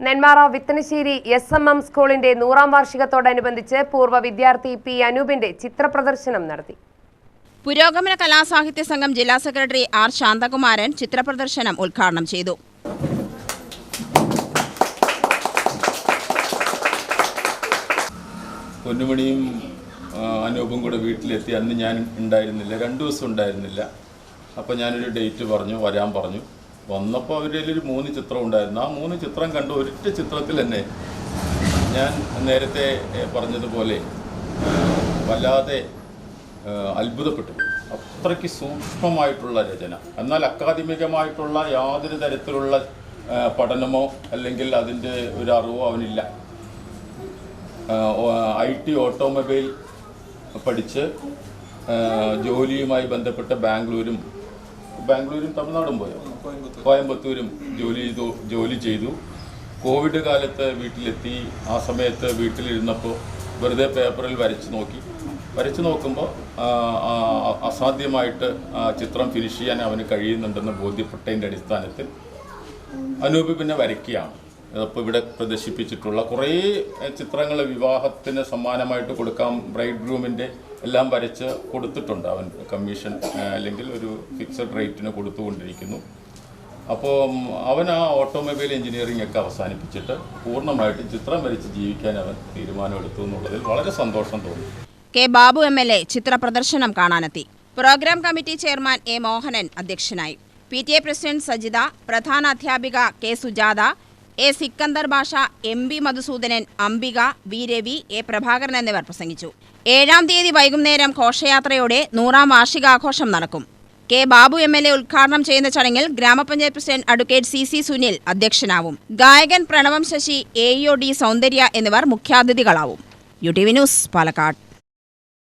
Nenmara Vithanasseri SMM സ്കൂളിന്റെ 100ാം വാർഷികത്തോടനുബന്ധിച്ച് പൂർവ്വ വിദ്യാർത്ഥി പി അനൂപിന്റെ ചിത്രപ്രദർശനം നടത്തി. പുരോഗമന കലാസാഹിത്യ സംഘം ജില്ലാ സെക്രട്ടറി ആർ ശാന്തകുമാരൻ ചിത്രപ്രദർശനം ഉദ്ഘാടനം ചെയ്തു. പൊന്നുമണിയും അനൂപും കൂടെ വീട്ടിലെത്തി. അന്ന് ഞാൻ ഉണ്ടായിരുന്നില്ല, 2 ദിവസം ഉണ്ടായിരുന്നില്ല. അപ്പോൾ ഞാനൊരു ഡേറ്റ് പറഞ്ഞു, വരാൻ പറഞ്ഞു. വന്നപ്പോൾ അവരുടെ ഒരു 3 ചിത്രം ഉണ്ടായിരുന്നു. ആ 3 ചിത്രം കണ്ട് ഒരൊറ്റ ചിത്രത്തിൽ തന്നെ ഞാൻ നേരത്തെ പറഞ്ഞതുപോലെ വല്ലാതെ അത്ഭുതപ്പെട്ടു. അത്രയ്ക്ക് സൂക്ഷ്മമായിട്ടുള്ള രചന, എന്നാൽ അക്കാദമികമായിട്ടുള്ള യാതൊരു തരത്തിലുള്ള പഠനമോ അല്ലെങ്കിൽ അതിൻ്റെ ഒരു അറിവോ അവനില്ല. IT ഓട്ടോമൊബൈൽ പഠിച്ച് ജോലിയുമായി ബന്ധപ്പെട്ട് ബാംഗ്ലൂരും തമിഴ്നാടും പോയോ, കോയമ്പത്തൂരും ജോലി ചെയ്തു. കോവിഡ് കാലത്ത് വീട്ടിലെത്തി. ആ സമയത്ത് വീട്ടിലിരുന്നപ്പോൾ വെറുതെ പേപ്പറിൽ വരച്ച് നോക്കുമ്പോൾ അസാധ്യമായിട്ട് ചിത്രം ഫിനിഷ് ചെയ്യാൻ അവന് കഴിയുന്നുണ്ടെന്ന് ബോധ്യപ്പെട്ടതിൻ്റെ അടിസ്ഥാനത്തിൽ അനൂപ് പിന്നെ വരയ്ക്കുകയാണ്. അപ്പോൾ ഇവിടെ പ്രദർശിപ്പിച്ചിട്ടുള്ള കുറേ ചിത്രങ്ങൾ വിവാഹത്തിന് സമ്മാനമായിട്ട് കൊടുക്കാം, ബ്രൈഡ് ഗ്രൂമിൻ്റെ എല്ലാം വരച്ച് കൊടുത്തിട്ടുണ്ട്. അവൻ കമ്മീഷൻ അല്ലെങ്കിൽ ഒരു ഫിക്സഡ് റേറ്റിന് കൊടുത്തുകൊണ്ടിരിക്കുന്നു. അപ്പോൾ അവൻ ആ ഓട്ടോമൊബൈൽ എഞ്ചിനീയറിംഗ് ഒക്കെ അവസാനിപ്പിച്ചിട്ട് പൂർണ്ണമായിട്ടും ചിത്രം വരച്ച് ജീവിക്കാൻ അവൻ തീരുമാനമെടുത്തു എന്നുള്ളതിൽ വളരെ സന്തോഷം തോന്നി. കെ ബാബു MLA ചിത്രപ്രദർശനം കാണാനെത്തി. Programme committee chairman A Mohanan അധ്യക്ഷനായി. PTA പ്രസിഡന്റ് സജിത, പ്രധാന അധ്യാപിക K സുജാത, A സിക്കന്ദർ ഭാഷ, MB Madhusoodanan, Ambika, V Ravi, A Prabhakaran എന്നിവർ പ്രസംഗിച്ചു. 7-ാം തീയതി വൈകുന്നേരം ഘോഷയാത്രയോടെ 100ാം വാർഷികാഘോഷം നടക്കും. കെ ബാബു MLA ഉദ്ഘാടനം ചെയ്യുന്ന ചടങ്ങിൽ ഗ്രാമപഞ്ചായത്ത് പ്രസിഡന്റ് അഡ്വക്കേറ്റ് CC സുനിൽ അധ്യക്ഷനാവും. ഗായകൻ പ്രണവം ശശി, AEO D സൗന്ദര്യ എന്നിവർ മുഖ്യാതിഥികളാവും. UTV news, Palakkad.